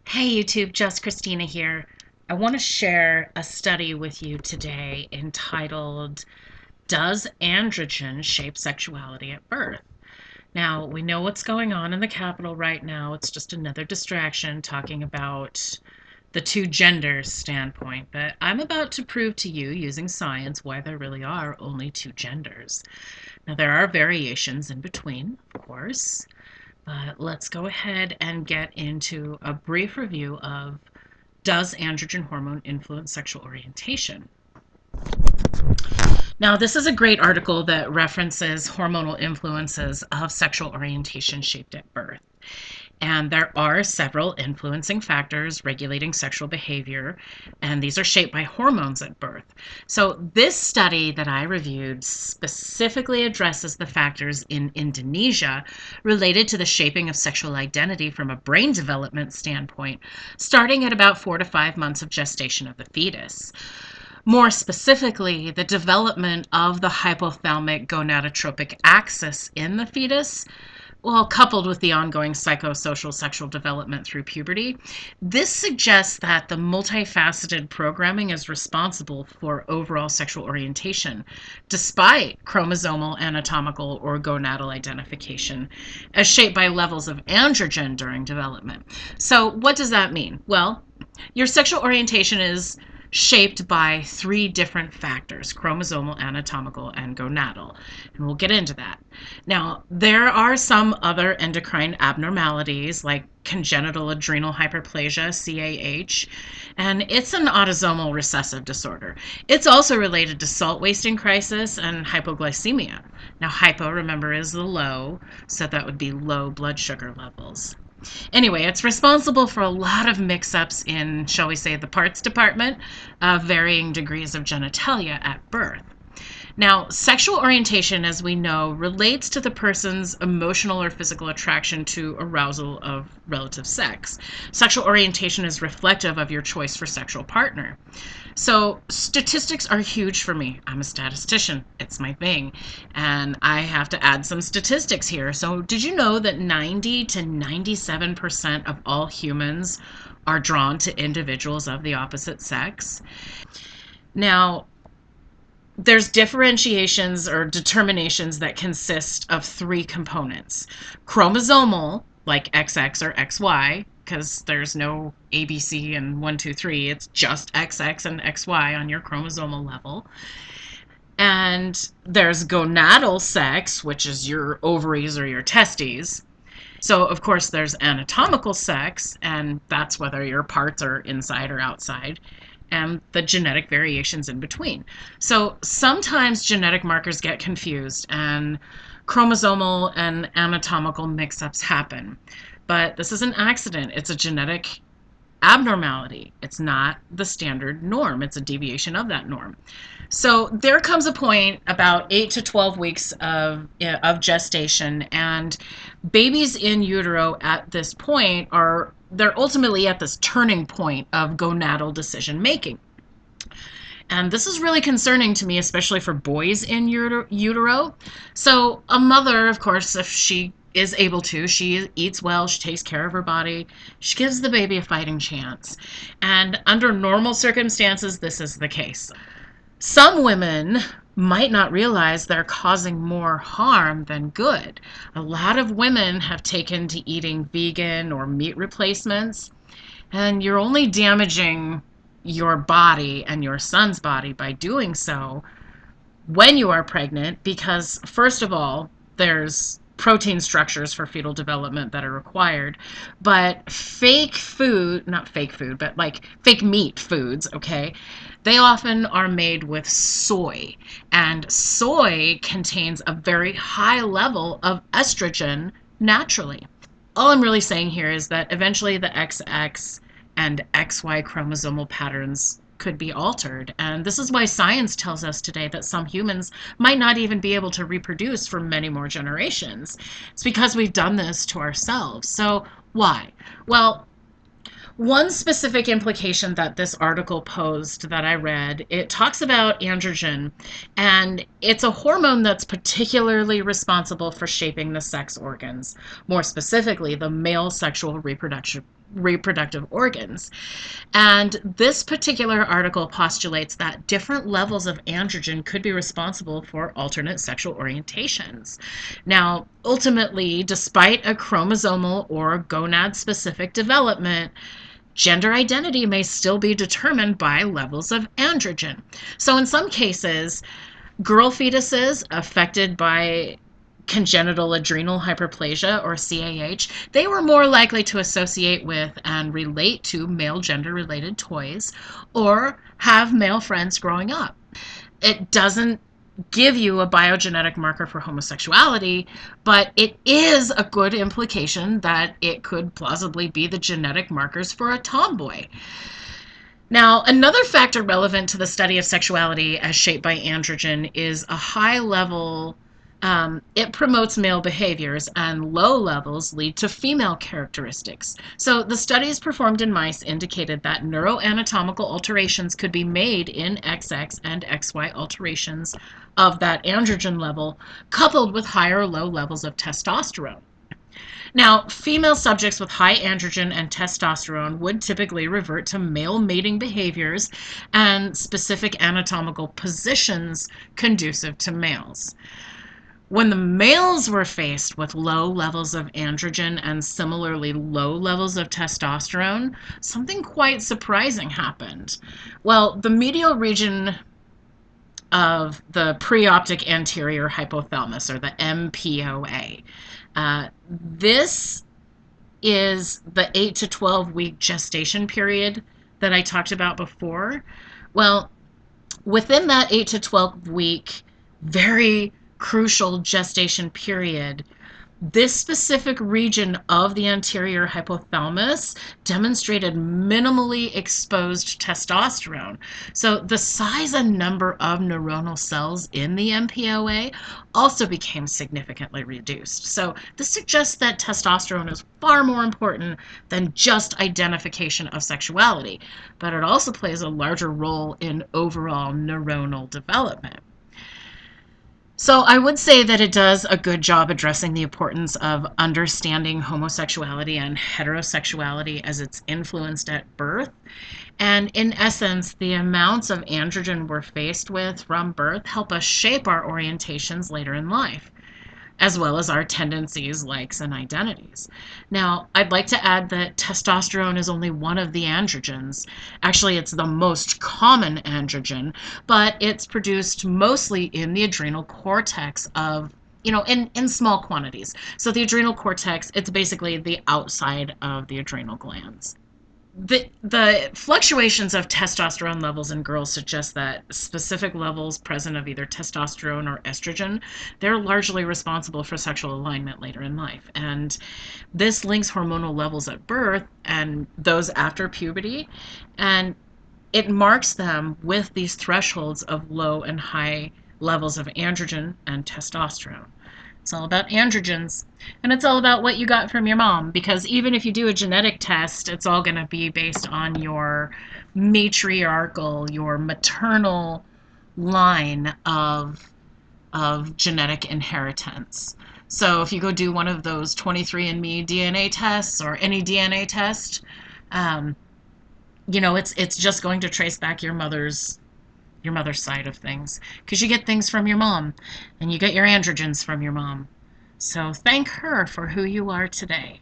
Hey YouTube, just Christina here. I want to share a study with you today entitled Does Androgen Shape Sexuality at Birth? Now, we know what's going on in the Capitol right now. It's just another distraction talking about the two genders standpoint, but I'm about to prove to you using science why there really are only two genders. Now, there are variations in between, of course, but let's go ahead and get into a brief review of does androgen hormone influence sexual orientation? Now, this is a great article that references hormonal influences of sexual orientation shaped at birth. And there are several influencing factors regulating sexual behavior, and these are shaped by hormones at birth. So, this study that I reviewed specifically addresses the factors in Indonesia related to the shaping of sexual identity from a brain development standpoint, starting at about 4 to 5 months of gestation of the fetus. More specifically, the development of the hypothalamic gonadotropic axis in the fetus, well, coupled with the ongoing psychosocial sexual development through puberty, this suggests that the multifaceted programming is responsible for overall sexual orientation, despite chromosomal, anatomical, or gonadal identification, as shaped by levels of androgen during development. So, what does that mean? Well, your sexual orientation is shaped by three different factors: chromosomal, anatomical, and gonadal. And we'll get into that. Now, there are some other endocrine abnormalities like congenital adrenal hyperplasia, CAH, and it's an autosomal recessive disorder. It's also related to salt wasting crisis and hypoglycemia. Now, hypo, remember, is the low, so that would be low blood sugar levels. Anyway, it's responsible for a lot of mix-ups in, shall we say, the parts department of varying degrees of genitalia at birth. Now, sexual orientation, as we know, relates to the person's emotional or physical attraction to arousal of relative sex. Sexual orientation is reflective of your choice for sexual partner. So, statistics are huge for me. I'm a statistician, it's my thing. And I have to add some statistics here. So, did you know that 90 to 97% of all humans are drawn to individuals of the opposite sex? Now, there's differentiations or determinations that consist of three components: chromosomal, like XX or XY, because there's no ABC and 1, 2, 3, it's just XX and XY on your chromosomal level. And there's gonadal sex, which is your ovaries or your testes. So, of course, there's anatomical sex, and that's whether your parts are inside or outside, and the genetic variations in between. So, sometimes genetic markers get confused, and chromosomal and anatomical mix ups happen. But this is an accident, it's a genetic abnormality. It's not the standard norm, it's a deviation of that norm. So there comes a point about 8 to 12 weeks of gestation, and babies in utero at this point they're ultimately at this turning point of gonadal decision making. And this is really concerning to me, especially for boys in utero. So a mother, of course, if she is able to, she eats well, she takes care of her body, she gives the baby a fighting chance. And under normal circumstances, this is the case. Some women might not realize they're causing more harm than good. A lot of women have taken to eating vegan or meat replacements, and you're only damaging your body and your son's body by doing so when you are pregnant, because first of all, there's protein structures for fetal development that are required, but fake food, not fake food, but like fake meat foods, okay, they often are made with soy, and soy contains a very high level of estrogen naturally. All I'm really saying here is that eventually the XX and XY chromosomal patterns could be altered. And this is why science tells us today that some humans might not even be able to reproduce for many more generations. It's because we've done this to ourselves. So why? Well, one specific implication that this article posed that I read, it talks about androgen, and it's a hormone that's particularly responsible for shaping the sex organs, more specifically the male sexual reproductive organs. And this particular article postulates that different levels of androgen could be responsible for alternate sexual orientations. Now, ultimately, despite a chromosomal or gonad-specific development, gender identity may still be determined by levels of androgen. So in some cases, girl fetuses affected by congenital adrenal hyperplasia, or CAH, they were more likely to associate with and relate to male gender related toys or have male friends growing up. It doesn't give you a biogenetic marker for homosexuality, but it is a good implication that it could plausibly be the genetic markers for a tomboy. Now, another factor relevant to the study of sexuality as shaped by androgen is a high level. It promotes male behaviors, and low levels lead to female characteristics. So, the studies performed in mice indicated that neuroanatomical alterations could be made in XX and XY alterations of that androgen level, coupled with higher or low levels of testosterone. Now, female subjects with high androgen and testosterone would typically revert to male mating behaviors and specific anatomical positions conducive to males. When the males were faced with low levels of androgen and similarly low levels of testosterone, something quite surprising happened. Well, the medial region of the preoptic anterior hypothalamus, or the MPOA, this is the 8 to 12 week gestation period that I talked about before. Well, within that 8 to 12 week, very crucial gestation period, this specific region of the anterior hypothalamus demonstrated minimally exposed testosterone. So the size and number of neuronal cells in the MPOA also became significantly reduced. So this suggests that testosterone is far more important than just identification of sexuality, but it also plays a larger role in overall neuronal development. So I would say that it does a good job addressing the importance of understanding homosexuality and heterosexuality as it's influenced at birth. And in essence, the amounts of androgen we're faced with from birth help us shape our orientations later in life, as well as our tendencies, likes, and identities. Now, I'd like to add that testosterone is only one of the androgens. Actually, it's the most common androgen, but it's produced mostly in the adrenal cortex in small quantities. So the adrenal cortex, it's basically the outside of the adrenal glands. The fluctuations of testosterone levels in girls suggest that specific levels present of either testosterone or estrogen, they're largely responsible for sexual alignment later in life. And this links hormonal levels at birth and those after puberty, and it marks them with these thresholds of low and high levels of androgen and testosterone. It's all about androgens. And it's all about what you got from your mom, because even if you do a genetic test, it's all going to be based on your matriarchal, your maternal line of genetic inheritance. So if you go do one of those 23andMe DNA tests or any DNA test, um, it's just going to trace back your mother's side of things, because you get things from your mom and you get your androgens from your mom. So thank her for who you are today.